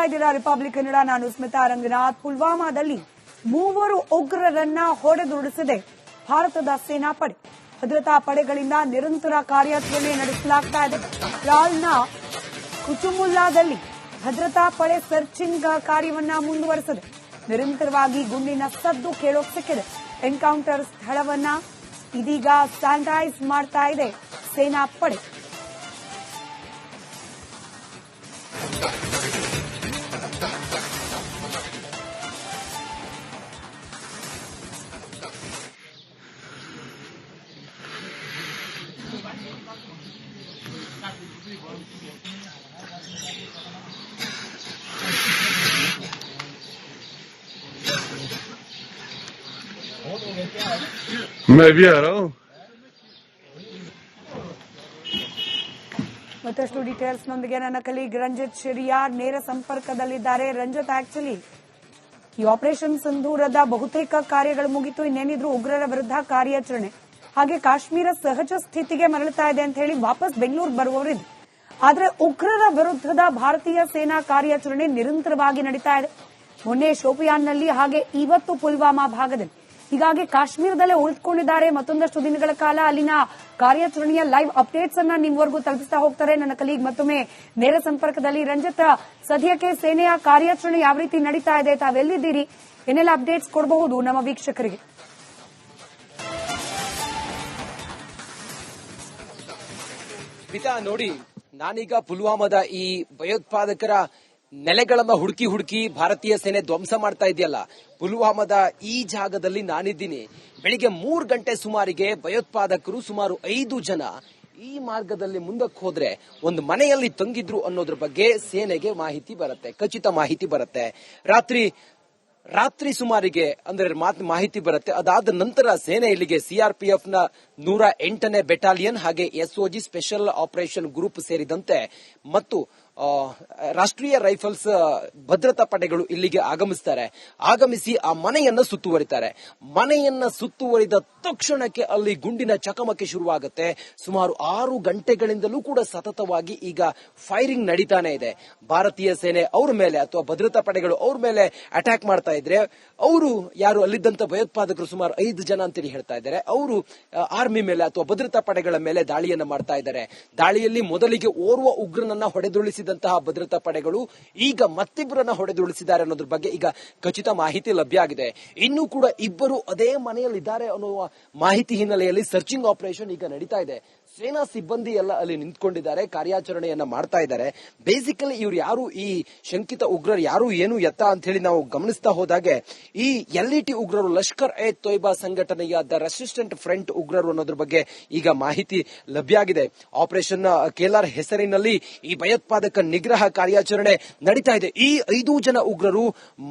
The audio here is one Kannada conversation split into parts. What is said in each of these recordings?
ಇದ್ದೀರಾ ರಿಪಬ್ಲಿಕ್ ಕನ್ನಡ. ನಾನು ಸ್ಮಿತಾ ರಂಗನಾಥ್. ಪುಲ್ವಾಮಾದಲ್ಲಿ 3 ಉಗ್ರರನ್ನ ಹೊಡೆದುರುಳಿಸಿದೆ ಭಾರತದ ಸೇನಾಪಡೆ. ಭದ್ರತಾ ಪಡೆಗಳಿಂದ ನಿರಂತರ ಕಾರ್ಯಾಚರಣೆ ನಡೆಸಲಾಗ್ತಾ ಇದೆ. ತ್ರಾಲ್ನ ಕುಚುಮುಲ್ಲಾದಲ್ಲಿ ಭದ್ರತಾ ಪಡೆ ಸರ್ಚಿಂಗ್ ಕಾರ್ಯವನ್ನ ಮುಂದುವರೆಸಿದೆ. ನಿರಂತರವಾಗಿ ಗುಂಡಿನ ಸದ್ದು ಕೇಳೋಕ್ ಸಿಕ್ಕಿದೆ. ಎನ್ಕೌಂಟರ್ ಸ್ಥಳವನ್ನ ಇದೀಗ ಸ್ಯಾನಿಟೈಸ್ ಮಾಡ್ತಾ ಇದೆ ಸೇನಾಪಡೆ. मैं भी आ रहा हूँ. ಮತ್ತಷ್ಟು ಡೀಟೇಲ್ಸ್ ನೊಂದಿಗೆ ನನ್ನ ಕಲೀಗ್ ರಂಜಿತ್ ಶಿರಿಯಾರ್ ನೇರ ಸಂಪರ್ಕದಲ್ಲಿದ್ದಾರೆ. ರಂಜಿತ್, ಆಕ್ಚುಲಿ ಈ ಆಪರೇಷನ್ ಸಿಂಧೂರದ ಬಹುತೇಕ ಕಾರ್ಯಗಳು ಮುಗಿತು. ಇನ್ನೇನಿದ್ರು ಉಗ್ರರ ವಿರುದ್ಧ ಕಾರ್ಯಾಚರಣೆ, ಹಾಗೆ ಕಾಶ್ಮೀರ ಸಹಜ ಸ್ಥಿತಿಗೆ ಮರಳುತ್ತಾ ಇದೆ ಅಂತ ಹೇಳಿ ವಾಪಸ್ ಬೆಂಗಳೂರು ಬರುವವರಿದ್ದು. ಆದರೆ ಉಗ್ರರ ವಿರುದ್ಧದ ಭಾರತೀಯ ಸೇನಾ ಕಾರ್ಯಾಚರಣೆ ನಿರಂತರವಾಗಿ ನಡೀತಾ ಇದೆ. ಮೊನ್ನೆ ಶೋಪಿಯಾನ್ನಲ್ಲಿ, ಹಾಗೆ ಇವತ್ತು ಪುಲ್ವಾಮಾ ಭಾಗದಲ್ಲಿ. ಹೀಗಾಗಿ ಕಾಶ್ಮೀರದಲ್ಲೇ ಉಳಿದುಕೊಂಡಿದ್ದಾರೆ. ಮತ್ತೊಂದಷ್ಟು ದಿನಗಳ ಕಾಲ ಅಲ್ಲಿನ ಕಾರ್ಯಾಚರಣೆಯ ಲೈವ್ ಅಪ್ಡೇಟ್ಸ್ ಅನ್ನ ನಿಮ್ವರೆಗೂ ತಲುಪಿಸ್ತಾ ಹೋಗ್ತಾರೆ ನನ್ನ ಕಲೀಗ್ ಮತ್ತೊಮ್ಮೆ ನೇರ ಸಂಪರ್ಕದಲ್ಲಿ. ರಂಜಿತ್, ಸದ್ಯಕ್ಕೆ ಸೇನೆಯ ಕಾರ್ಯಾಚರಣೆ ಯಾವ ರೀತಿ ನಡೀತಾ ಇದೆ, ತಾವೆಲ್ಲಿದ್ದೀರಿ, ಏನೆಲ್ಲ ಅಪ್ಡೇಟ್ಸ್ ಕೊಡಬಹುದು ನಮ್ಮ ವೀಕ್ಷಕರಿಗೆ? ನೋಡಿ, ನಾನೀಗ ಪುಲ್ವಾಮಾದ ಈ ಭಯೋತ್ಪಾದಕರ ನೆಲೆಗಳನ್ನ ಹುಡುಕಿ ಭಾರತೀಯ ಸೇನೆ ಧ್ವಂಸ ಮಾಡ್ತಾ ಇದೆಯಲ್ಲ, ಪುಲ್ವಾಮಾದ ಈ ಜಾಗದಲ್ಲಿ ನಾನಿದ್ದೀನಿ. ಬೆಳಿಗ್ಗೆ 3 ಗಂಟೆ ಸುಮಾರಿಗೆ ಭಯೋತ್ಪಾದಕರು ಸುಮಾರು 5 ಜನ ಈ ಮಾರ್ಗದಲ್ಲಿ ಮುಂದಕ್ಕೆ ಹೋದ್ರೆ ಒಂದು ಮನೆಯಲ್ಲಿ ತಂಗಿದ್ರು ಅನ್ನೋದ್ರ ಬಗ್ಗೆ ಸೇನೆಗೆ ಮಾಹಿತಿ ಬರುತ್ತೆ, ಖಚಿತ ಮಾಹಿತಿ ಬರುತ್ತೆ. ರಾತ್ರಿ ಸುಮಾರಿಗೆ ಅಂದ್ರೆ ಮಾಹಿತಿ ಬರುತ್ತೆ. ಅದಾದ ನಂತರ ಸೇನೆ ಇಲ್ಲಿಗೆ ಸಿಆರ್ಪಿಎಫ್ ನ 108ನೇ ಬೆಟಾಲಿಯನ್ ಹಾಗೆ ಎಸ್ಒಜಿ ಸ್ಪೆಷಲ್ ಆಪರೇಷನ್ ಗ್ರೂಪ್ ಸೇರಿದಂತೆ ಮತ್ತು ರಾಷ್ಟ್ರೀಯ ರೈಫಲ್ಸ್ ಭದ್ರತಾ ಪಡೆಗಳು ಇಲ್ಲಿಗೆ ಆಗಮಿಸಿ ಆ ಮನೆಯನ್ನ ಸುತ್ತುವರಿತಾರೆ. ಮನೆಯನ್ನ ಸುತ್ತುವರಿದ ತಕ್ಷಣಕ್ಕೆ ಅಲ್ಲಿ ಗುಂಡಿನ ಚಕಮಕಿ ಶುರುವಾಗುತ್ತೆ. ಸುಮಾರು 6 ಗಂಟೆಗಳಿಂದಲೂ ಕೂಡ ಸತತವಾಗಿ ಈಗ ಫೈರಿಂಗ್ ನಡೀತಾನೆ ಇದೆ. ಭಾರತೀಯ ಸೇನೆ ಅವ್ರ ಮೇಲೆ ಅಥವಾ ಭದ್ರತಾ ಪಡೆಗಳು ಅವ್ರ ಮೇಲೆ ಅಟ್ಯಾಕ್ ಮಾಡ್ತಾ ಇದ್ರೆ, ಅವರು ಯಾರು ಅಲ್ಲಿದ್ದಂತ ಭಯೋತ್ಪಾದಕರು ಸುಮಾರು 5 ಜನ ಅಂತೇಳಿ ಹೇಳ್ತಾ ಇದ್ದಾರೆ, ಅವರು ಆರ್ಮಿ ಮೇಲೆ ಅಥವಾ ಭದ್ರತಾ ಪಡೆಗಳ ಮೇಲೆ ದಾಳಿಯನ್ನ ಮಾಡ್ತಾ ಇದ್ದಾರೆ. ದಾಳಿಯಲ್ಲಿ ಮೊದಲಿಗೆ ಓರ್ವ ಉಗ್ರನನ್ನ ಹೊಡೆದುರುಳಿಸಿದಂತಹ ಭದ್ರತಾ ಪಡೆಗಳು ಈಗ ಮತ್ತಿಬ್ಬರನ್ನ ಹೊಡೆದುರುಳಿಸಿದ್ದಾರೆ ಅನ್ನೋದ್ರ ಬಗ್ಗೆ ಈಗ ಖಚಿತ ಮಾಹಿತಿ ಲಭ್ಯ ಆಗಿದೆ. ಇನ್ನೂ ಕೂಡ ಇಬ್ಬರು ಅದೇ ಮನೆಯಲ್ಲಿದ್ದಾರೆ ಅನ್ನುವ ಮಾಹಿತಿ ಹಿನ್ನೆಲೆಯಲ್ಲಿ ಸರ್ಚಿಂಗ್ ಆಪರೇಷನ್ ಈಗ ನಡೀತಾ ಇದೆ. ಸೇನಾ ಸಿಬ್ಬಂದಿ ಎಲ್ಲ ಅಲ್ಲಿ ನಿಂತ್ಕೊಂಡಿದ್ದಾರೆ, ಕಾರ್ಯಾಚರಣೆಯನ್ನ ಮಾಡ್ತಾ ಇದ್ದಾರೆ. ಬೇಸಿಕಲಿ ಇವ್ರು ಯಾರು, ಈ ಶಂಕಿತ ಉಗ್ರರು ಯಾರು, ಏನು ಎತ್ತ ಅಂತ ಹೇಳಿ ನಾವು ಗಮನಿಸ್ತಾ ಹೋದಾಗೆ ಈ LET ಉಗ್ರರು, ಲಷ್ಕರ್ ಎ ತೊಯ್ಬಾ ಸಂಘಟನೆಯ ದ ರೆಸಿಸ್ಟೆಂಟ್ ಫ್ರಂಟ್ ಉಗ್ರರು ಅನ್ನೋದ್ರ ಬಗ್ಗೆ ಈಗ ಮಾಹಿತಿ ಲಭ್ಯ ಆಗಿದೆ. ಆಪರೇಷನ್ ಕೇಲಾರ್ ಹೆಸರಿನಲ್ಲಿ ಈ ಭಯೋತ್ಪಾದಕ ನಿಗ್ರಹ ಕಾರ್ಯಾಚರಣೆ ನಡೀತಾ ಇದೆ. ಈ 5 ಜನ ಉಗ್ರರು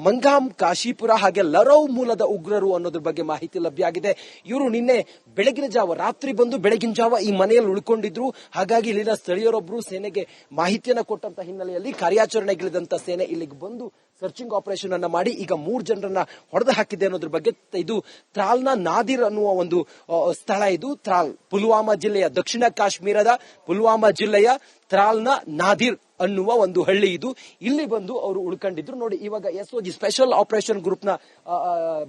ಮಂಗಾಮ್, ಕಾಶಿಪುರ ಹಾಗೆ ಲರೌ ಮೂಲದ ಉಗ್ರರು ಅನ್ನೋದ್ರ ಬಗ್ಗೆ ಮಾಹಿತಿ ಲಭ್ಯ ಆಗಿದೆ. ಇವರು ನಿನ್ನೆ ಬೆಳಗಿನ ಜಾವ, ರಾತ್ರಿ ಬಂದು ಬೆಳಗಿನ ಜಾವ ಈ ಮನೆಯಲ್ಲಿ ಉಳ್ಕೊಂಡಿದ್ರು. ಹಾಗಾಗಿ ಇಲ್ಲಿನ ಸ್ಥಳೀಯರೊಬ್ಬರು ಸೇನೆಗೆ ಮಾಹಿತಿಯನ್ನ ಕೊಟ್ಟಂತ ಹಿನ್ನೆಲೆಯಲ್ಲಿ ಕಾರ್ಯಾಚರಣೆಗಿಳಿದಂತ ಸೇನೆ ಇಲ್ಲಿಗೆ ಬಂದು ಸರ್ಚಿಂಗ್ ಆಪರೇಷನ್ ಅನ್ನ ಮಾಡಿ ಈಗ 3 ಜನರನ್ನ ಹೊಡೆದು ಹಾಕಿದೆ ಅನ್ನೋದ್ರ ಬಗ್ಗೆ. ಇದು ತ್ರಾಲ್ನ ನಾದಿರ್ ಅನ್ನುವ ಒಂದು ಸ್ಥಳ. ಇದು ತ್ರಾಲ್, ಪುಲ್ವಾಮಾ ಜಿಲ್ಲೆಯ, ದಕ್ಷಿಣ ಕಾಶ್ಮೀರದ ಪುಲ್ವಾಮಾ ಜಿಲ್ಲೆಯ ತ್ರಾಲ್ನ ನಾದಿರ್ ಅನ್ನುವ ಒಂದು ಹಳ್ಳಿ ಇದು. ಇಲ್ಲಿ ಬಂದು ಅವರು ಉಳ್ಕೊಂಡಿದ್ರು. ನೋಡಿ, ಇವಾಗ ಎಸ್ಒಜಿ ಸ್ಪೆಷಲ್ ಆಪರೇಷನ್ ಗ್ರೂಪ್ ನ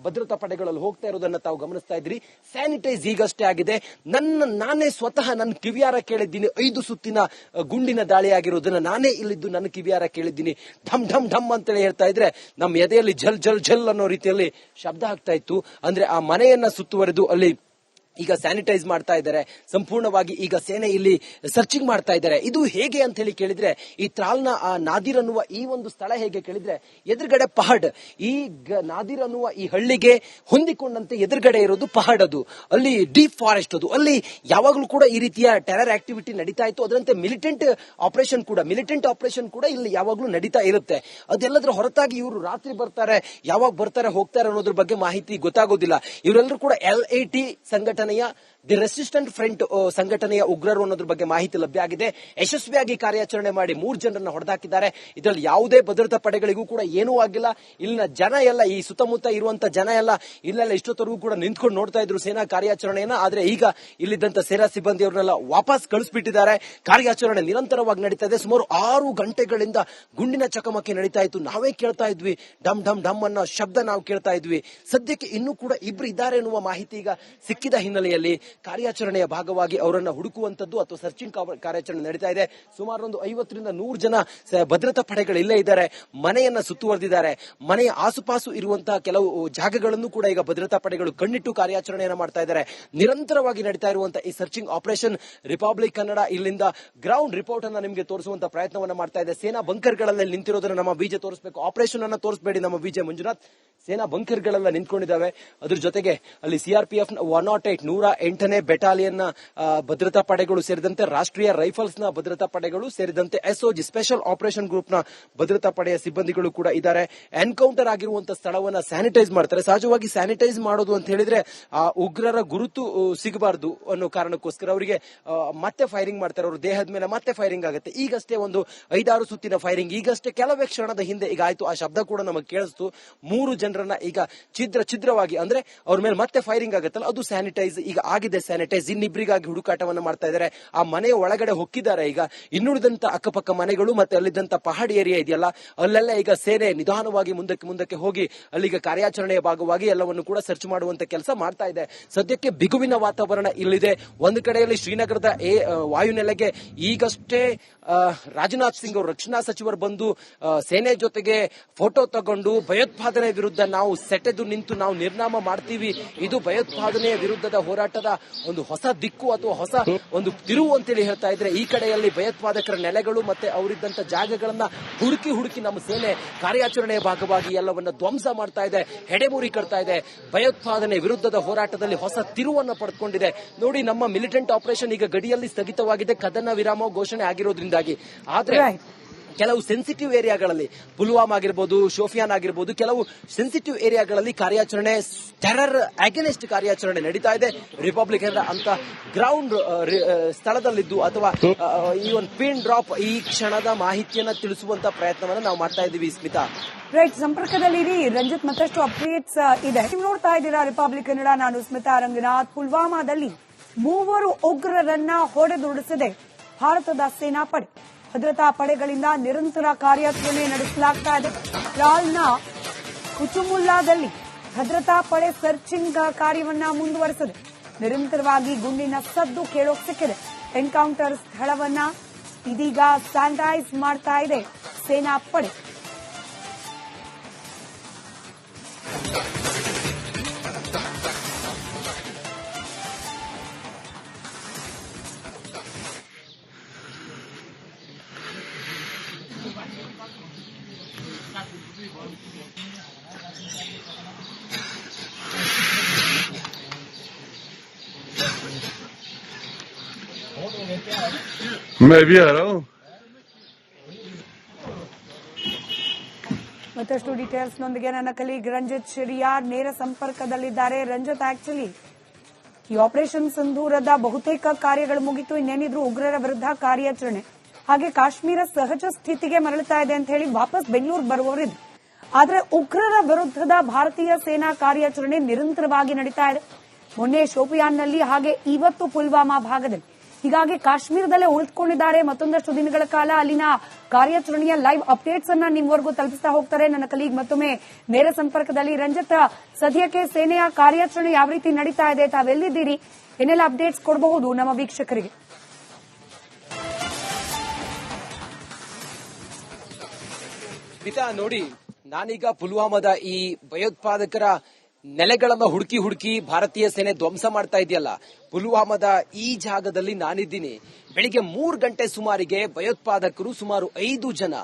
ಭದ್ರತಾ ಪಡೆಗಳಲ್ಲಿ ಹೋಗ್ತಾ ಇರೋದನ್ನ ತಾವು ಗಮನಿಸ್ತಾ ಇದ್ರಿ. ಸ್ಯಾನಿಟೈಸ್ ಈಗಷ್ಟೇ ಆಗಿದೆ. ನಾನೇ ಸ್ವತಃ ನನ್ನ ಕಿವಿಯಾರ ಕೇಳಿದ್ದೀನಿ. 5 ಸುತ್ತಿನ ಗುಂಡಿನ ದಾಳಿ ಆಗಿರೋದನ್ನ ನಾನೇ ಇಲ್ಲಿದ್ದು ನನ್ನ ಕಿವಿಯಾರ ಕೇಳಿದ್ದೀನಿ. ಢಮ್ ಢಮ್ ಢಮ್ ಅಂತೇಳಿ ಹೇಳ್ತಾ ಇದ್ರೆ ನಮ್ಮ ಎದೆಯಲ್ಲಿ ಝಲ್ ಝಲ್ ಝಲ್ ಅನ್ನೋ ರೀತಿಯಲ್ಲಿ ಶಬ್ದ ಆಗ್ತಾ ಇತ್ತು. ಅಂದ್ರೆ ಆ ಮನೆಯನ್ನ ಸುತ್ತುವರೆದು ಅಲ್ಲಿ ಈಗ ಸ್ಯಾನಿಟೈಸ್ ಮಾಡ್ತಾ ಇದ್ದಾರೆ. ಸಂಪೂರ್ಣವಾಗಿ ಈಗ ಸೇನೆ ಇಲ್ಲಿ ಸರ್ಚಿಂಗ್ ಮಾಡ್ತಾ ಇದ್ದಾರೆ. ಇದು ಹೇಗೆ ಅಂತ ಹೇಳಿ ಕೇಳಿದ್ರೆ, ಈ ತ್ರಾಲ್ನ ನಾದಿರ್ ಅನ್ನುವ ಈ ಒಂದು ಸ್ಥಳ ಹೇಗೆ ಕೇಳಿದ್ರೆ, ಎದುರುಗಡೆ ಪಹಡ್, ಈ ನಾದಿರ್ ಅನ್ನುವ ಈ ಹಳ್ಳಿಗೆ ಹೊಂದಿಕೊಂಡಂತೆ ಎದುರುಗಡೆ ಇರೋದು ಪಹಡ್. ಅದು ಅಲ್ಲಿ ಡೀಪ್ ಫಾರೆಸ್ಟ್. ಅದು ಅಲ್ಲಿ ಯಾವಾಗಲೂ ಕೂಡ ಈ ರೀತಿಯ ಟೆರರ್ ಆಕ್ಟಿವಿಟಿ ನಡೀತಾ ಇತ್ತು. ಅದರಂತೆ ಮಿಲಿಟೆಂಟ್ ಆಪರೇಷನ್ ಕೂಡ ಇಲ್ಲಿ ಯಾವಾಗಲೂ ನಡೀತಾ ಇರುತ್ತೆ. ಅದೆಲ್ಲದರ ಹೊರತಾಗಿ ಇವರು ರಾತ್ರಿ ಬರ್ತಾರೆ, ಯಾವಾಗ ಬರ್ತಾರೆ ಹೋಗ್ತಾರೆ ಅನ್ನೋದ್ರ ಬಗ್ಗೆ ಮಾಹಿತಿ ಗೊತ್ತಾಗೋದಿಲ್ಲ. ಇವರೆಲ್ಲರೂ ಕೂಡ LAT ಸಂಘಟನೆ ದಿ ರೆಸಿಸ್ಟೆಂಟ್ ಫ್ರಂಟ್ ಸಂಘಟನೆಯ ಉಗ್ರರು ಅನ್ನೋದ್ರ ಬಗ್ಗೆ ಮಾಹಿತಿ ಲಭ್ಯ ಆಗಿದೆ. ಯಶಸ್ವಿಯಾಗಿ ಕಾರ್ಯಾಚರಣೆ ಮಾಡಿ 3 ಜನರನ್ನ ಹೊಡೆದಾಕಿದ್ದಾರೆ. ಇದರಲ್ಲಿ ಯಾವುದೇ ಭದ್ರತಾ ಪಡೆಗಳಿಗೂ ಕೂಡ ಏನೂ ಆಗಿಲ್ಲ. ಇಲ್ಲಿನ ಜನ ಎಲ್ಲ, ಈ ಸುತ್ತಮುತ್ತ ಇರುವಂತ ಜನ ಎಲ್ಲ ಇಲ್ಲೆಲ್ಲ ಇಷ್ಟೊತ್ತವರೆಗೂ ಕೂಡ ನಿಂತ್ಕೊಂಡು ನೋಡ್ತಾ ಇದ್ರು ಸೇನಾ ಕಾರ್ಯಾಚರಣೆಯನ್ನ. ಆದ್ರೆ ಈಗ ಇಲ್ಲಿದ್ದಂತ ಸೇನಾ ಸಿಬ್ಬಂದಿಯವರನ್ನೆಲ್ಲ ವಾಪಸ್ ಕಳಿಸ್ಬಿಟ್ಟಿದ್ದಾರೆ. ಕಾರ್ಯಾಚರಣೆ ನಿರಂತರವಾಗಿ ನಡೀತಾ ಇದೆ. ಸುಮಾರು 6 ಗಂಟೆಗಳಿಂದ ಗುಂಡಿನ ಚಕಮಕಿ ನಡೀತಾ ಇತ್ತು. ನಾವೇ ಕೇಳ್ತಾ ಇದ್ವಿ, ಡಮ್ ಡಮ್ ಡಮ್ ಅನ್ನೋ ಶಬ್ದ ನಾವು ಕೇಳ್ತಾ ಇದ್ವಿ. ಸದ್ಯಕ್ಕೆ ಇನ್ನೂ ಕೂಡ ಇಬ್ರು ಇದ್ದಾರೆ ಎನ್ನುವ ಮಾಹಿತಿ ಈಗ ಸಿಕ್ಕಿದ ಹಿನ್ನೆಲೆಯಲ್ಲಿ ಕಾರ್ಯಾಚರಣೆಯ ಭಾಗವಾಗಿ ಅವರನ್ನ ಹುಡುಕುವಂತದ್ದು ಅಥವಾ ಸರ್ಚಿಂಗ್ ಕಾರ್ಯಾಚರಣೆ ನಡೀತಾ ಇದೆ. ಸುಮಾರು ಒಂದು 50ರಿಂದ 100 ಜನ ಭದ್ರತಾ ಪಡೆಗಳು ಇಲ್ಲೇ ಇದ್ದಾರೆ. ಮನೆಯನ್ನ ಸುತ್ತುವರೆದಿದ್ದಾರೆ. ಮನೆಯ ಆಸುಪಾಸು ಇರುವಂತಹ ಕೆಲವು ಜಾಗಗಳನ್ನು ಕೂಡ ಈಗ ಭದ್ರತಾ ಪಡೆಗಳು ಕಣ್ಣಿಟ್ಟು ಕಾರ್ಯಾಚರಣೆಯನ್ನ ಮಾಡ್ತಾ ಇದ್ದಾರೆ. ನಿರಂತರವಾಗಿ ನಡೀತಾ ಇರುವಂತಹ ಈ ಸರ್ಚಿಂಗ್ ಆಪರೇಷನ್ ರಿಪಬ್ಲಿಕ್ ಕನ್ನಡ ಇಲ್ಲಿಂದ ಗ್ರೌಂಡ್ ರಿಪೋರ್ಟ್ ಅನ್ನ ನಿಮಗೆ ತೋರಿಸುವಂತ ಪ್ರಯತ್ನವನ್ನ ಮಾಡ್ತಾ ಇದೆ. ಸೇನಾ ಬಂಕರ್ಗಳಲ್ಲಿ ನಿಂತಿರೋದನ್ನ ನಮ್ಮ ವಿಜೆ ತೋರಿಸಬೇಕು. ಆಪರೇಷನ್ ಅನ್ನ ತೋರಿಸಬೇಡಿ ನಮ್ಮ ವಿಜೆ ಮಂಜುನಾಥ್. ಸೇನಾ ಬಂಕರ್ಗಳೆಲ್ಲ ನಿಂತ್ಕೊಂಡಿದ್ದಾವೆ. ಅದ್ರ ಜೊತೆಗೆ ಅಲ್ಲಿ ಸಿಆರ್ಪಿಎಫ್ 108 108ನೇ ಬೆಟಾಲಿಯನ್ ಭದ್ರತಾ ಪಡೆಗಳು ಸೇರಿದಂತೆ ರಾಷ್ಟ್ರೀಯ ರೈಫಲ್ಸ್ ನ ಭದ್ರತಾ ಪಡೆಗಳು ಸೇರಿದಂತೆ ಎಸ್ಒಜಿ ಸ್ಪೆಷಲ್ ಆಪರೇಷನ್ ಗ್ರೂಪ್ ನ ಭದ್ರತಾ ಪಡೆಯ ಸಿಬ್ಬಂದಿಗಳು ಕೂಡ ಇದ್ದಾರೆ. ಎನ್ಕೌಂಟರ್ ಆಗಿರುವಂತಹ ಸ್ಥಳವನ್ನ ಸ್ಯಾನಿಟೈಸ್ ಮಾಡ್ತಾರೆ. ಸಹಜವಾಗಿ ಸ್ಯಾನಿಟೈಸ್ ಮಾಡೋದು ಅಂತ ಹೇಳಿದ್ರೆ ಉಗ್ರರ ಗುರುತು ಸಿಗಬಾರದು ಅನ್ನೋ ಕಾರಣಕ್ಕೋಸ್ಕರ ಅವರಿಗೆ ಮತ್ತೆ ಫೈರಿಂಗ್ ಮಾಡ್ತಾರೆ. ಅವರು ದೇಹದ ಮೇಲೆ ಮತ್ತೆ ಫೈರಿಂಗ್ ಆಗುತ್ತೆ. ಈಗಷ್ಟೇ ಒಂದು 5-6 ಸುತ್ತಿನ ಫೈರಿಂಗ್ ಈಗಷ್ಟೇ ಕೆಲವೇ ಕ್ಷಣದ ಹಿಂದೆ ಈಗ ಆಯ್ತು. ಆ ಶಬ್ದ ಕೂಡ ನಮಗೆ ಕೇಳಿಸ್ತು. 3 ಜನರನ್ನ ಈಗ ಛಿದ್ರವಾಗಿ ಅಂದ್ರೆ ಅವ್ರ ಮೇಲೆ ಮತ್ತೆ ಫೈರಿಂಗ್ ಆಗುತ್ತಲ್ಲ, ಅದು ಸ್ಯಾನಿಟೈಸ್ ಈಗ ಆಗಿದೆ. ಸ್ಯಾನಿಟೈಸ್ ಇನ್ನಿಬ್ಬರಿಗಾಗಿ ಹುಡುಕಾಟವನ್ನ ಮಾಡ್ತಾ ಇದ್ದಾರೆ. ಆ ಮನೆಯ ಒಳಗಡೆ ಹೊಕ್ಕಿದ್ದಾರೆ. ಈಗ ಇನ್ನುಳಿದಂತ ಅಕ್ಕಪಕ್ಕ ಮನೆಗಳು ಮತ್ತೆ ಅಲ್ಲಿದ್ದಂತ ಪಹಾಡಿ ಏರಿಯಾ ಇದೆಯಲ್ಲ, ಅಲ್ಲೆಲ್ಲ ಈಗ ಸೇನೆ ನಿಧಾನವಾಗಿ ಮುಂದಕ್ಕೆ ಹೋಗಿ ಅಲ್ಲಿಗೆ ಕಾರ್ಯಾಚರಣೆಯ ಭಾಗವಾಗಿ ಎಲ್ಲವನ್ನು ಕೂಡ ಸರ್ಚ್ ಮಾಡುವಂತ ಕೆಲಸ ಮಾಡ್ತಾ ಇದೆ. ಸದ್ಯಕ್ಕೆ ಬಿಗುವಿನ ವಾತಾವರಣ ಇಲ್ಲಿದೆ. ಒಂದು ಕಡೆಯಲ್ಲಿ ಶ್ರೀನಗರದ ವಾಯುನೆಲೆಗೆ ಈಗಷ್ಟೇ ರಾಜನಾಥ್ ಸಿಂಗ್ ಅವರು ರಕ್ಷಣಾ ಸಚಿವರು ಬಂದು ಸೇನೆ ಜೊತೆಗೆ ಫೋಟೋ ತಗೊಂಡು ಭಯೋತ್ಪಾದನೆ ವಿರುದ್ಧ ನಾವು ಸೆಟೆದು ನಿಂತು ನಾವು ನಿರ್ನಾಮ ಮಾಡ್ತೀವಿ, ಇದು ಭಯೋತ್ಪಾದನೆಯ ವಿರುದ್ಧದ ಹೋರಾಟದ ಒಂದು ಹೊಸ ದಿಕ್ಕು ಅಥವಾ ಹೊಸ ಒಂದು ತಿರುವು ಅಂತೇಳಿ ಹೇಳ್ತಾ ಇದ್ರೆ, ಈ ಕಡೆಯಲ್ಲಿ ಭಯೋತ್ಪಾದಕರ ನೆಲೆಗಳು ಮತ್ತೆ ಅವರಿದ್ದಂತ ಜಾಗಗಳನ್ನ ಹುಡುಕಿ ನಮ್ಮ ಸೇನೆ ಕಾರ್ಯಾಚರಣೆಯ ಭಾಗವಾಗಿ ಎಲ್ಲವನ್ನ ಧ್ವಂಸ ಮಾಡ್ತಾ ಇದೆ, ಹೆಡೆಮುರಿ ಕಟ್ತಾ ಇದೆ. ಭಯೋತ್ಪಾದನೆ ವಿರುದ್ಧದ ಹೋರಾಟದಲ್ಲಿ ಹೊಸ ತಿರುವನ್ನು ಪಡೆದುಕೊಂಡಿದೆ. ನೋಡಿ, ನಮ್ಮ ಮಿಲಿಟೆಂಟ್ ಆಪರೇಷನ್ ಈಗ ಗಡಿಯಲ್ಲಿ ಸ್ಥಗಿತವಾಗಿದೆ, ಕದನ ವಿರಾಮ ಘೋಷಣೆ ಆಗಿರೋದ್ರಿಂದಾಗಿ. ಆದ್ರೆ ಕೆಲವು ಸೆನ್ಸಿಟಿವ್ ಏರಿಯಾಗಳಲ್ಲಿ, ಪುಲ್ವಾಮಾ ಆಗಿರ್ಬೋದು, ಶೋಫಿಯಾನ್ ಆಗಿರ್ಬೋದು, ಕೆಲವು ಸೆನ್ಸಿಟಿವ್ ಏರಿಯಾಗಳಲ್ಲಿ ಕಾರ್ಯಾಚರಣೆ, ಟೆರರ್ ಅಗೇನೆಸ್ಟ್ ಕಾರ್ಯಾಚರಣೆ ನಡೀತಾ ಇದೆ. ರಿಪಬ್ಲಿಕನ್ ಅಂತ ಗ್ರೌಂಡ್ ಸ್ಥಳದಲ್ಲಿದ್ದು ಅಥವಾ ಈ ಒಂದು ಪಿನ್ ಡ್ರಾಪ್ ಈ ಕ್ಷಣದ ಮಾಹಿತಿಯನ್ನ ತಿಳಿಸುವಂತ ಪ್ರಯತ್ನವನ್ನ ನಾವು ಮಾಡ್ತಾ ಇದ್ದೀವಿ. ಸ್ಮಿತಾ, ರೈಟ್, ಸಂಪರ್ಕದಲ್ಲಿ ರಂಜಿತ್ ಮತ್ತಷ್ಟು ಅಪ್ಡೇಟ್ಸ್ ಇದೆ. ನೀವು ನೋಡ್ತಾ ಇದ್ದೀರಾ ರಿಪಬ್ಲಿಕ್ ಕನ್ನಡ, ನಾನು ಸ್ಮಿತಾ ರಂಗನಾಥ್. ಪುಲ್ವಾಮಾದಲ್ಲಿ 3 ಉಗ್ರರನ್ನ ಹೊಡೆದುರುಳಿಸಿದೆ ಭಾರತದ ಸೇನಾಪಡೆ. ಭದ್ರತಾ ಪಡೆಗಳಿಂದ ನಿರಂತರ ಕಾರ್ಯಾಚರಣೆ ನಡೆಸಲಾಗ್ತಾ ಇದೆ. ರಾಲ್ನ ಕುಚುಮುಲ್ಲಾದಲ್ಲಿ ಭದ್ರತಾ ಪಡೆ ಸರ್ಚಿಂಗ್ ಕಾರ್ಯವನ್ನ ಮುಂದುವರೆಸಿದೆ. ನಿರಂತರವಾಗಿ ಗುಂಡಿನ ಸದ್ದು ಕೇಳೋಕ್ ಸಿಕ್ಕಿದೆ. ಎನ್ಕೌಂಟರ್ ಸ್ಥಳವನ್ನ ಇದೀಗ ಸ್ಯಾನಿಟೈಸ್ ಮಾಡ್ತಾ ಇದೆ ಸೇನಾ ಪಡೆ. मैं भी आ रहा हूँ. ಮತ್ತಷ್ಟು ಡೀಟೇಲ್ಸ್ ನೊಂದಿಗೆ ನನ್ನ ಕಲೀಗ್ ರಂಜಿತ್ ಶಿರಿಯಾರ್ ನೇರ ಸಂಪರ್ಕದಲ್ಲಿದ್ದಾರೆ. ರಂಜಿತ್, ಆಕ್ಚುಲಿ ಈ ಆಪರೇಷನ್ ಸಿಂಧೂರದ ಬಹುತೇಕ ಕಾರ್ಯಗಳು ಮುಗಿತು. ಇನ್ನೇನಿದ್ರು ಉಗ್ರರ ವಿರುದ್ಧ ಕಾರ್ಯಾಚರಣೆ, ಹಾಗೆ ಕಾಶ್ಮೀರ ಸಹಜ ಸ್ಥಿತಿಗೆ ಮರಳುತ್ತಾ ಇದೆ ಅಂತ ಹೇಳಿ ವಾಪಸ್ ಬೆಂಗಳೂರು ಬರುವವರಿದ್ರು. ಆದ್ರೆ ಉಗ್ರರ ವಿರುದ್ಧದ ಭಾರತೀಯ ಸೇನಾ ಕಾರ್ಯಾಚರಣೆ ನಿರಂತರವಾಗಿ ನಡೀತಾ ಇದೆ. ಮೊನ್ನೆ ಶೋಪಿಯಾನ್ನಲ್ಲಿ, ಹಾಗೆ ಇವತ್ತು ಪುಲ್ವಾಮಾ ಭಾಗದಲ್ಲಿ. ಹೀಗಾಗಿ ಕಾಶ್ಮೀರದಲ್ಲೇ ಉಳಿದುಕೊಂಡಿದ್ದಾರೆ. ಮತ್ತೊಂದಷ್ಟು ದಿನಗಳ ಕಾಲ ಅಲ್ಲಿನ ಕಾರ್ಯಾಚರಣೆಯ ಲೈವ್ ಅಪ್ಡೇಟ್ಸ್ ಅನ್ನ ನಿಮ್ವರೆಗೂ ತಲುಪಿಸ್ತಾ ಹೋಗ್ತಾರೆ ನನ್ನ ಕಲೀಗ್ ಮತ್ತೊಮ್ಮೆ ನೇರ ಸಂಪರ್ಕದಲ್ಲಿ. ರಂಜಿತ್, ಸದ್ಯಕ್ಕೆ ಸೇನೆಯ ಕಾರ್ಯಾಚರಣೆ ಯಾವ ರೀತಿ ನಡೀತಾ ಇದೆ, ತಾವೆಲ್ಲಿದ್ದೀರಿ, ಏನೆಲ್ಲ ಅಪ್ಡೇಟ್ಸ್ ಕೊಡಬಹುದು ನಮ್ಮ ವೀಕ್ಷಕರಿಗೆ? ನೋಡಿ, ನಾನೀಗ ಪುಲ್ವಾಮಾದ ಈ ಭಯೋತ್ಪಾದಕರ ನೆಲೆಗಳನ್ನ ಹುಡುಕಿ ಭಾರತೀಯ ಸೇನೆ ಧ್ವಂಸ ಮಾಡ್ತಾ ಇದೆಯಲ್ಲ, ಪುಲ್ವಾಮಾದ ಈ ಜಾಗದಲ್ಲಿ ನಾನಿದ್ದೀನಿ. ಬೆಳಿಗ್ಗೆ 3 ಗಂಟೆ ಸುಮಾರಿಗೆ ಭಯೋತ್ಪಾದಕರು ಸುಮಾರು 5 ಜನ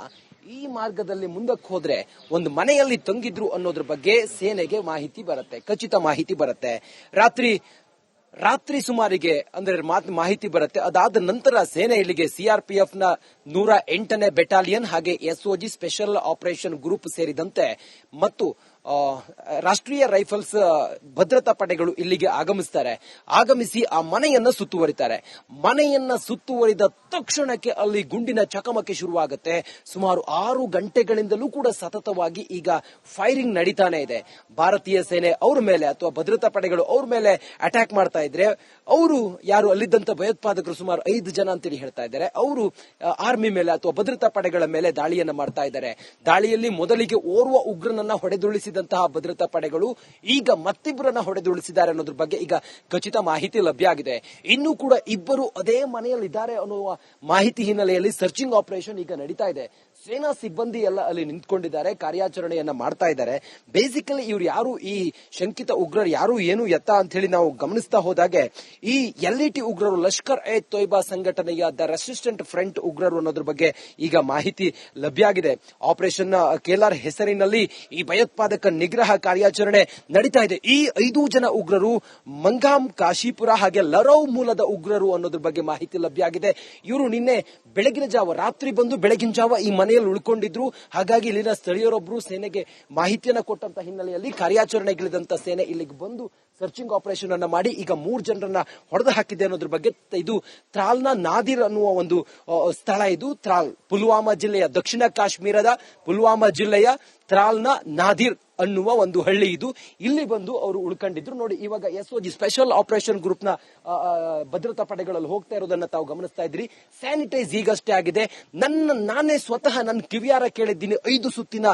ಈ ಮಾರ್ಗದಲ್ಲಿ ಮುಂದಕ್ಕೆ ಹೋದ್ರೆ ಒಂದು ಮನೆಯಲ್ಲಿ ತಂಗಿದ್ರು ಅನ್ನೋದ್ರ ಬಗ್ಗೆ ಸೇನೆಗೆ ಮಾಹಿತಿ ಬರುತ್ತೆ, ಖಚಿತ ಮಾಹಿತಿ ಬರುತ್ತೆ. ರಾತ್ರಿ ಸುಮಾರಿಗೆ ಅಂದ್ರೆ ಮಾಹಿತಿ ಬರುತ್ತೆ. ಅದಾದ ನಂತರ ಸೇನೆ ಇಲ್ಲಿಗೆ ಸಿಆರ್ಪಿಎಫ್ ನ 108ನೇ ಬೆಟಾಲಿಯನ್ ಹಾಗೆ ಎಸ್ಒಜಿ ಸ್ಪೆಷಲ್ ಆಪರೇಷನ್ ಗ್ರೂಪ್ ಸೇರಿದಂತೆ ಮತ್ತು ರಾಷ್ಟ್ರೀಯ ರೈಫಲ್ಸ್ ಭದ್ರತಾ ಪಡೆಗಳು ಇಲ್ಲಿಗೆ ಆಗಮಿಸಿ ಆ ಮನೆಯನ್ನ ಸುತ್ತುವರಿತಾರೆ. ಮನೆಯನ್ನ ಸುತ್ತುವರಿದ ತಕ್ಷಣಕ್ಕೆ ಅಲ್ಲಿ ಗುಂಡಿನ ಚಕಮಕಿ ಶುರುವಾಗುತ್ತೆ. ಸುಮಾರು 6 ಗಂಟೆಗಳಿಂದಲೂ ಕೂಡ ಸತತವಾಗಿ ಈಗ ಫೈರಿಂಗ್ ನಡೀತಾನೆ ಇದೆ. ಭಾರತೀಯ ಸೇನೆ ಅವ್ರ ಮೇಲೆ ಅಥವಾ ಭದ್ರತಾ ಪಡೆಗಳು ಅವ್ರ ಮೇಲೆ ಅಟ್ಯಾಕ್ ಮಾಡ್ತಾ ಇದ್ರೆ, ಅವರು ಯಾರು ಅಲ್ಲಿದ್ದಂತ ಭಯೋತ್ಪಾದಕರು ಸುಮಾರು 5 ಜನ ಅಂತೇಳಿ ಹೇಳ್ತಾ ಇದ್ದಾರೆ, ಅವರು ಆರ್ಮಿ ಮೇಲೆ ಅಥವಾ ಭದ್ರತಾ ಪಡೆಗಳ ಮೇಲೆ ದಾಳಿಯನ್ನ ಮಾಡ್ತಾ ಇದ್ದಾರೆ. ದಾಳಿಯಲ್ಲಿ ಮೊದಲಿಗೆ ಓರ್ವ ಉಗ್ರನನ್ನ ಹೊಡೆದುರುಳಿಸಿದಂತಹ ಭದ್ರತಾ ಪಡೆಗಳು ಈಗ ಮತ್ತಿಬ್ಬರನ್ನ ಹೊಡೆದುರುಳಿಸಿದ್ದಾರೆ ಅನ್ನೋದ್ರ ಬಗ್ಗೆ ಈಗ ಖಚಿತ ಮಾಹಿತಿ ಲಭ್ಯ ಆಗಿದೆ. ಇನ್ನೂ ಕೂಡ ಇಬ್ಬರು ಅದೇ ಮನೆಯಲ್ಲಿದ್ದಾರೆ ಅನ್ನುವ ಮಾಹಿತಿ ಹಿನ್ನೆಲೆಯಲ್ಲಿ ಸರ್ಚಿಂಗ್ ಆಪರೇಷನ್ ಈಗ ನಡೀತಾ ಇದೆ. ಸೇನಾ ಸಿಬ್ಬಂದಿ ಎಲ್ಲ ಅಲ್ಲಿ ನಿಂತ್ಕೊಂಡಿದ್ದಾರೆ, ಕಾರ್ಯಾಚರಣೆಯನ್ನ ಮಾಡ್ತಾ ಇದ್ದಾರೆ. ಬೇಸಿಕಲಿ ಇವ್ರು ಯಾರು, ಈ ಶಂಕಿತ ಉಗ್ರರು ಯಾರು, ಏನು ಎತ್ತ ಅಂತ ಹೇಳಿ ನಾವು ಗಮನಿಸ್ತಾ ಹೋದಾಗೆ ಈ LET ಉಗ್ರರು ಲಷ್ಕರ್ ಎ ತೊಯ್ಬಾ ಸಂಘಟನೆಯ ದ ರೆಸಿಸ್ಟೆಂಟ್ ಫ್ರಂಟ್ ಉಗ್ರರು ಅನ್ನೋದ್ರ ಬಗ್ಗೆ ಈಗ ಮಾಹಿತಿ ಲಭ್ಯ ಆಗಿದೆ. ಆಪರೇಷನ್ ಕೇಲಾರ್ ಹೆಸರಿನಲ್ಲಿ ಈ ಭಯೋತ್ಪಾದಕ ನಿಗ್ರಹ ಕಾರ್ಯಾಚರಣೆ ನಡೀತಾ ಇದೆ. ಈ 5 ಜನ ಉಗ್ರರು ಮಂಗಾಮ್, ಕಾಶಿಪುರ ಹಾಗೆ ಲರೌ ಮೂಲದ ಉಗ್ರರು ಅನ್ನೋದ್ರ ಬಗ್ಗೆ ಮಾಹಿತಿ ಲಭ್ಯ ಆಗಿದೆ. ಇವರು ನಿನ್ನೆ ಬೆಳಗಿನ ಜಾವ, ರಾತ್ರಿ ಬಂದು ಬೆಳಗಿನ ಜಾವ ಈ ಮನೆಯಲ್ಲಿ ಉಳ್ಕೊಂಡಿದ್ರು. ಹಾಗಾಗಿ ಇಲ್ಲಿನ ಸ್ಥಳೀಯರೊಬ್ಬರು ಸೇನೆಗೆ ಮಾಹಿತಿಯನ್ನ ಕೊಟ್ಟಂತ ಹಿನ್ನೆಲೆಯಲ್ಲಿ ಕಾರ್ಯಾಚರಣೆಗಿಳಿದಂತ ಸೇನೆ ಇಲ್ಲಿಗೆ ಬಂದು ಸರ್ಚಿಂಗ್ ಆಪರೇಷನ್ ಅನ್ನ ಮಾಡಿ ಈಗ 3 ಜನರನ್ನ ಹೊಡೆದು ಹಾಕಿದೆ ಅನ್ನೋದ್ರ ಬಗ್ಗೆ. ಇದು ತ್ರಾಲ್ನ ನಾದಿರ್ ಅನ್ನುವ ಒಂದು ಸ್ಥಳ. ಇದು ತ್ರಾಲ್, ಪುಲ್ವಾಮಾ ಜಿಲ್ಲೆಯ, ದಕ್ಷಿಣ ಕಾಶ್ಮೀರದ ಪುಲ್ವಾಮಾ ಜಿಲ್ಲೆಯ ತ್ರಾಲ್ನ ನಾದಿರ್ ಅನ್ನುವ ಒಂದು ಹಳ್ಳಿ ಇದು. ಇಲ್ಲಿ ಬಂದು ಅವರು ಉಳ್ಕೊಂಡಿದ್ರು. ನೋಡಿ, ಇವಾಗ SOG ಸ್ಪೆಷಲ್ ಆಪರೇಷನ್ ಗ್ರೂಪ್ ನ ಭದ್ರತಾ ಪಡೆಗಳಲ್ಲಿ ಹೋಗ್ತಾ ಇರೋದನ್ನ ತಾವು ಗಮನಿಸ್ತಾ ಇದ್ರಿ. ಸ್ಯಾನಿಟೈಸ್ ಈಗಷ್ಟೇ ಆಗಿದೆ. ನಾನೇ ಸ್ವತಃ ನನ್ನ ಕಿವಿಯಾರ ಕೇಳಿದ್ದೀನಿ. 5 ಸುತ್ತಿನ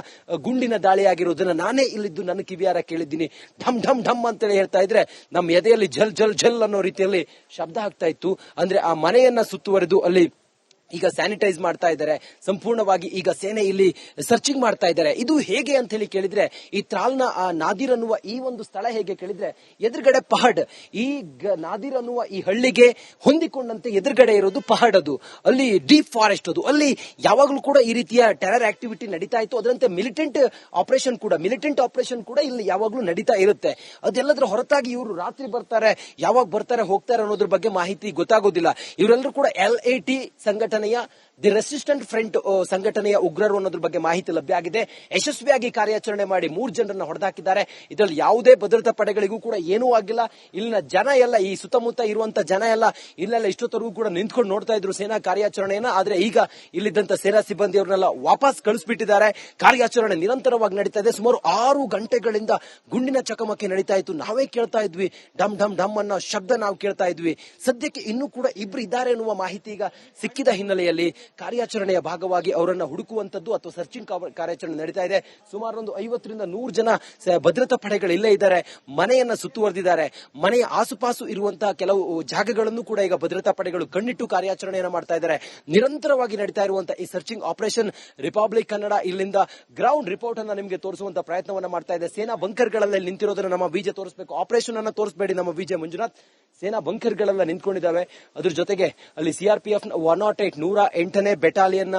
ಗುಂಡಿನ ದಾಳಿ ಆಗಿರೋದನ್ನ ನಾನೇ ಇಲ್ಲಿದ್ದು ನನ್ನ ಕಿವಿಯಾರ ಕೇಳಿದ್ದೀನಿ. ಢಮ್ ಢಮ್ ಢಮ್ ಅಂತೇಳಿ ಹೇಳ್ತಾ ಇದ್ರೆ ನಮ್ಮ ಎದೆಯಲ್ಲಿ ಝಲ್ ಝಲ್ ಝಲ್ ಅನ್ನೋ ರೀತಿಯಲ್ಲಿ ಶಬ್ದ ಆಗ್ತಾ ಇತ್ತು. ಅಂದ್ರೆ ಆ ಮನೆಯನ್ನ ಸುತ್ತುವರೆದು ಅಲ್ಲಿ ಈಗ ಸ್ಯಾನಿಟೈಸ್ ಮಾಡ್ತಾ ಇದ್ದಾರೆ. ಸಂಪೂರ್ಣವಾಗಿ ಈಗ ಸೇನೆ ಇಲ್ಲಿ ಸರ್ಚಿಂಗ್ ಮಾಡ್ತಾ ಇದ್ದಾರೆ. ಇದು ಹೇಗೆ ಅಂತ ಹೇಳಿ ಕೇಳಿದ್ರೆ, ಈ ತ್ರಾಲ್ನ ನಾದಿರ್ ಅನ್ನುವ ಈ ಒಂದು ಸ್ಥಳ ಹೇಗೆ ಕೇಳಿದ್ರೆ, ಎದುರುಗಡೆ ಪಹಡ್, ಈ ನಾದಿರ್ ಅನ್ನುವ ಈ ಹಳ್ಳಿಗೆ ಹೊಂದಿಕೊಂಡಂತೆ ಎದುರುಗಡೆ ಇರೋದು ಪಹಡ್. ಅದು ಅಲ್ಲಿ ಡೀಪ್ ಫಾರೆಸ್ಟ್. ಅದು ಅಲ್ಲಿ ಯಾವಾಗಲೂ ಕೂಡ ಈ ರೀತಿಯ ಟೆರರ್ ಆಕ್ಟಿವಿಟಿ ನಡೀತಾ ಇತ್ತು. ಅದರಂತೆ ಮಿಲಿಟೆಂಟ್ ಆಪರೇಷನ್ ಕೂಡ ಇಲ್ಲಿ ಯಾವಾಗಲೂ ನಡೀತಾ ಇರುತ್ತೆ. ಅದೆಲ್ಲದರ ಹೊರತಾಗಿ ಇವರು ರಾತ್ರಿ ಬರ್ತಾರೆ, ಯಾವಾಗ ಬರ್ತಾರೆ ಹೋಗ್ತಾರೆ ಅನ್ನೋದ್ರ ಬಗ್ಗೆ ಮಾಹಿತಿ ಗೊತ್ತಾಗೋದಿಲ್ಲ. ಇವರೆಲ್ಲರೂ ಕೂಡ LAT ಸಂಘಟನೆ, ದಿ ರೆಸಿಸ್ಟೆಂಟ್ ಫ್ರಂಟ್ ಸಂಘಟನೆಯ ಉಗ್ರರು ಅನ್ನೋದ್ರ ಬಗ್ಗೆ ಮಾಹಿತಿ ಲಭ್ಯ ಆಗಿದೆ. ಯಶಸ್ವಿಯಾಗಿ ಕಾರ್ಯಾಚರಣೆ ಮಾಡಿ 3 ಜನರನ್ನ ಹೊಡೆದಾಕಿದ್ದಾರೆ. ಇದರಲ್ಲಿ ಯಾವುದೇ ಭದ್ರತಾ ಪಡೆಗಳಿಗೂ ಕೂಡ ಏನೂ ಆಗಿಲ್ಲ. ಇಲ್ಲಿನ ಜನ ಎಲ್ಲ, ಈ ಸುತ್ತಮುತ್ತ ಇರುವಂತ ಜನ ಎಲ್ಲ ಇಲ್ಲೆಲ್ಲ ಇಷ್ಟೊತ್ತರೆಗೂ ಕೂಡ ನಿಂತ್ಕೊಂಡು ನೋಡ್ತಾ ಇದ್ರು ಸೇನಾ ಕಾರ್ಯಾಚರಣೆಯನ್ನ. ಆದ್ರೆ ಈಗ ಇಲ್ಲಿದ್ದಂತ ಸೇನಾ ಸಿಬ್ಬಂದಿಯವರನ್ನೆಲ್ಲ ವಾಪಸ್ ಕಳಿಸ್ಬಿಟ್ಟಿದ್ದಾರೆ. ಕಾರ್ಯಾಚರಣೆ ನಿರಂತರವಾಗಿ ನಡೀತಾ ಇದೆ. ಸುಮಾರು 6 ಗಂಟೆಗಳಿಂದ ಗುಂಡಿನ ಚಕಮಕಿ ನಡೀತಾ ಇತ್ತು. ನಾವೇ ಕೇಳ್ತಾ ಇದ್ವಿ, ಡಮ್ ಡಮ್ ಡಮ್ ಅನ್ನೋ ಶಬ್ದ ನಾವು ಕೇಳ್ತಾ ಇದ್ವಿ. ಸದ್ಯಕ್ಕೆ ಇನ್ನೂ ಕೂಡ ಇಬ್ರು ಇದ್ದಾರೆ ಎನ್ನುವ ಮಾಹಿತಿ ಈಗ ಸಿಕ್ಕಿದ ಹಿನ್ನೆಲೆಯಲ್ಲಿ ಕಾರ್ಯಾಚರಣೆಯ ಭಾಗವಾಗಿ ಅವರನ್ನ ಹುಡುಕುವಂತದ್ದು ಅಥವಾ ಸರ್ಚಿಂಗ್ ಕಾರ್ಯಾಚರಣೆ ನಡೀತಾ ಇದೆ. ಸುಮಾರು ಒಂದು 50 ರಿಂದ 100 ಜನ ಭದ್ರತಾ ಪಡೆಗಳು ಇಲ್ಲೇ ಇದ್ದಾರೆ. ಮನೆಯನ್ನ ಸುತ್ತುವರೆದಿದ್ದಾರೆ. ಮನೆಯ ಆಸುಪಾಸು ಇರುವಂತಹ ಕೆಲವು ಜಾಗಗಳನ್ನು ಕೂಡ ಈಗ ಭದ್ರತಾ ಪಡೆಗಳು ಕಣ್ಣಿಟ್ಟು ಕಾರ್ಯಾಚರಣೆಯನ್ನು ಮಾಡ್ತಾ ಇದ್ದಾರೆ. ನಿರಂತರವಾಗಿ ನಡೀತಾ ಇರುವಂತಹ ಈ ಸರ್ಚಿಂಗ್ ಆಪರೇಷನ್ ರಿಪಬ್ಲಿಕ್ ಕನ್ನಡ ಇಲ್ಲಿಂದ ಗ್ರೌಂಡ್ ರಿಪೋರ್ಟ್ ಅನ್ನ ನಿಮಗೆ ತೋರಿಸುವಂತ ಪ್ರಯತ್ನವನ್ನ ಮಾಡ್ತಾ ಇದೆ. ಸೇನಾ ಬಂಕರ್ಗಳಲ್ಲಿ ನಿಂತಿರೋದನ್ನ ನಮ್ಮ ವಿಜೆ ತೋರಿಸಬೇಕು. ಆಪರೇಷನ್ ಅನ್ನ ತೋರಿಸಬೇಡಿ ನಮ್ಮ ವಿಜೆ ಮಂಜುನಾಥ್. ಸೇನಾ ಬಂಕರ್ಗಳೆಲ್ಲ ನಿಂತ್ಕೊಂಡಿದ್ದಾವೆ. ಅದ್ರ ಜೊತೆಗೆ ಅಲ್ಲಿ CRPF 108ನೇ ಬೆಟಾಲಿಯನ್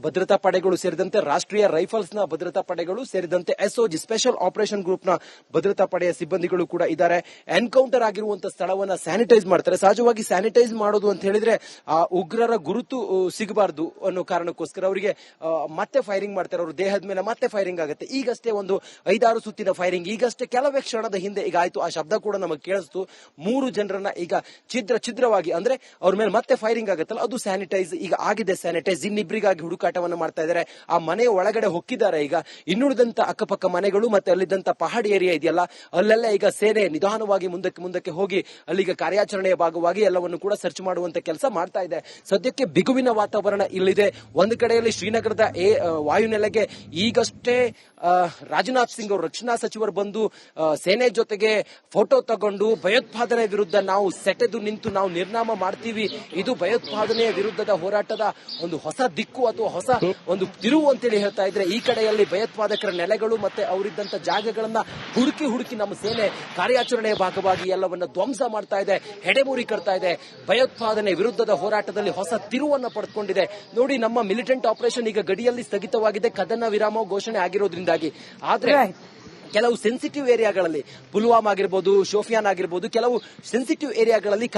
ಭದ್ರತಾ ಪಡೆಗಳು ಸೇರಿದಂತೆ ರಾಷ್ಟ್ರೀಯ ರೈಫಲ್ಸ್ ನ ಭದ್ರತಾ ಪಡೆಗಳು ಸೇರಿದಂತೆ SOG ಸ್ಪೆಷಲ್ ಆಪರೇಷನ್ ಗ್ರೂಪ್ ನ ಭದ್ರತಾ ಪಡೆಯ ಸಿಬ್ಬಂದಿಗಳು ಕೂಡ ಇದ್ದಾರೆ. ಎನ್ಕೌಂಟರ್ ಆಗಿರುವಂತಹ ಸ್ಥಳವನ್ನ ಸ್ಯಾನಿಟೈಸ್ ಮಾಡ್ತಾರೆ. ಸಹಜವಾಗಿ ಸ್ಯಾನಿಟೈಸ್ ಮಾಡೋದು ಅಂತ ಹೇಳಿದ್ರೆ ಉಗ್ರರ ಗುರುತು ಸಿಗಬಾರದು ಅನ್ನೋ ಕಾರಣಕ್ಕೋಸ್ಕರ ಅವರಿಗೆ ಮತ್ತೆ ಫೈರಿಂಗ್ ಮಾಡ್ತಾರೆ. ಅವರು ದೇಹದ ಮೇಲೆ ಮತ್ತೆ ಫೈರಿಂಗ್ ಆಗುತ್ತೆ. ಈಗಷ್ಟೇ ಒಂದು 5-6 ಸುತ್ತಿನ ಫೈರಿಂಗ್ ಈಗಷ್ಟೇ ಕೆಲವೇ ಕ್ಷಣದ ಹಿಂದೆ ಈಗ ಆಯ್ತು. ಆ ಶಬ್ದ ಕೂಡ ನಮಗೆ ಕೇಳಿಸ್ತು. 3 ಜನರನ್ನ ಈಗ ಛಿದ್ರವಾಗಿ, ಅಂದ್ರೆ ಅವ್ರ ಮೇಲೆ ಮತ್ತೆ ಫೈರಿಂಗ್ ಆಗುತ್ತಲ್ಲ, ಅದು ಸ್ಯಾನಿಟೈಸ್ ಈಗ ಆಗಿದೆ. ಸ್ಯಾನಿಟೈಸ್ ಇನ್ನಿಬ್ಬರಿಗಾಗಿ ಹುಡುಕಾಟವನ್ನು ಮಾಡ್ತಾ ಇದ್ದಾರೆ. ಆ ಮನೆಯ ಒಳಗಡೆ ಹೊಕ್ಕಿದ್ದಾರೆ. ಈಗ ಇನ್ನುಳಿದಂತ ಅಕ್ಕಪಕ್ಕ ಮನೆಗಳು ಮತ್ತೆ ಅಲ್ಲಿದ್ದಂತ ಪಹಾಡಿ ಏರಿಯಾ ಇದೆಯಲ್ಲ, ಅಲ್ಲೆಲ್ಲ ಈಗ ಸೇನೆ ನಿಧಾನವಾಗಿ ಮುಂದಕ್ಕೆ ಹೋಗಿ ಅಲ್ಲಿಗ ಕಾರ್ಯಾಚರಣೆಯ ಭಾಗವಾಗಿ ಎಲ್ಲವನ್ನು ಕೂಡ ಸರ್ಚ್ ಮಾಡುವಂತ ಕೆಲಸ ಮಾಡ್ತಾ ಇದೆ. ಸದ್ಯಕ್ಕೆ ಬಿಗುವಿನ ವಾತಾವರಣ ಇಲ್ಲಿದೆ. ಒಂದು ಕಡೆಯಲ್ಲಿ ಶ್ರೀನಗರದ ವಾಯುನೆಲೆಗೆ ಈಗಷ್ಟೇ ರಾಜನಾಥ್ ಸಿಂಗ್ ಅವರು, ರಕ್ಷಣಾ ಸಚಿವರು ಬಂದು ಸೇನೆ ಜೊತೆಗೆ ಫೋಟೋ ತಗೊಂಡು ಭಯೋತ್ಪಾದನೆ ವಿರುದ್ಧ ನಾವು ಸೆಟೆದು ನಿಂತು ನಾವು ನಿರ್ನಾಮ ಮಾಡ್ತೀವಿ, ಇದು ಭಯೋತ್ಪಾದನೆಯ ವಿರುದ್ಧದ ಹೋರಾಟದ ಒಂದು ಹೊಸ ದಿಕ್ಕು ಅಥವಾ ಹೊಸ ಒಂದು ತಿರುವು ಅಂತೇಳಿ ಹೇಳ್ತಾ ಇದ್ರೆ, ಈ ಕಡೆಯಲ್ಲಿ ಭಯೋತ್ಪಾದಕರ ನೆಲೆಗಳು ಮತ್ತೆ ಅವರಿದ್ದಂತ ಜಾಗಗಳನ್ನ ಹುಡುಕಿ ನಮ್ಮ ಸೇನೆ ಕಾರ್ಯಾಚರಣೆಯ ಭಾಗವಾಗಿ ಎಲ್ಲವನ್ನ ಧ್ವಂಸ ಮಾಡ್ತಾ ಇದೆ, ಹೆಡೆಮೂರಿ ಕಟ್ತಾ ಇದೆ. ಭಯೋತ್ಪಾದನೆ ವಿರುದ್ಧದ ಹೋರಾಟದಲ್ಲಿ ಹೊಸ ತಿರುವನ್ನ ಪಡೆದುಕೊಂಡಿದೆ. ನೋಡಿ, ನಮ್ಮ ಮಿಲಿಟೆಂಟ್ ಆಪರೇಷನ್ ಈಗ ಗಡಿಯಲ್ಲಿ ಸ್ಥಗಿತವಾಗಿದೆ, ಕದನ ವಿರಾಮ ಘೋಷಣೆ ಆಗಿರೋದ್ರಿಂದಾಗಿ. ಆದ್ರೆ ಕೆಲವು ಸೆನ್ಸಿಟಿವ್ ಏರಿಯಾಗಳಲ್ಲಿ, ಪುಲ್ವಾಮಾ ಆಗಿರ್ಬೋದು, ಶೋಫಿಯಾನ್ ಆಗಿರ್ಬೋದು, ಕೆಲವು ಸೆನ್ಸಿಟಿವ್ ಏರಿಯಾಗಳಲ್ಲಿ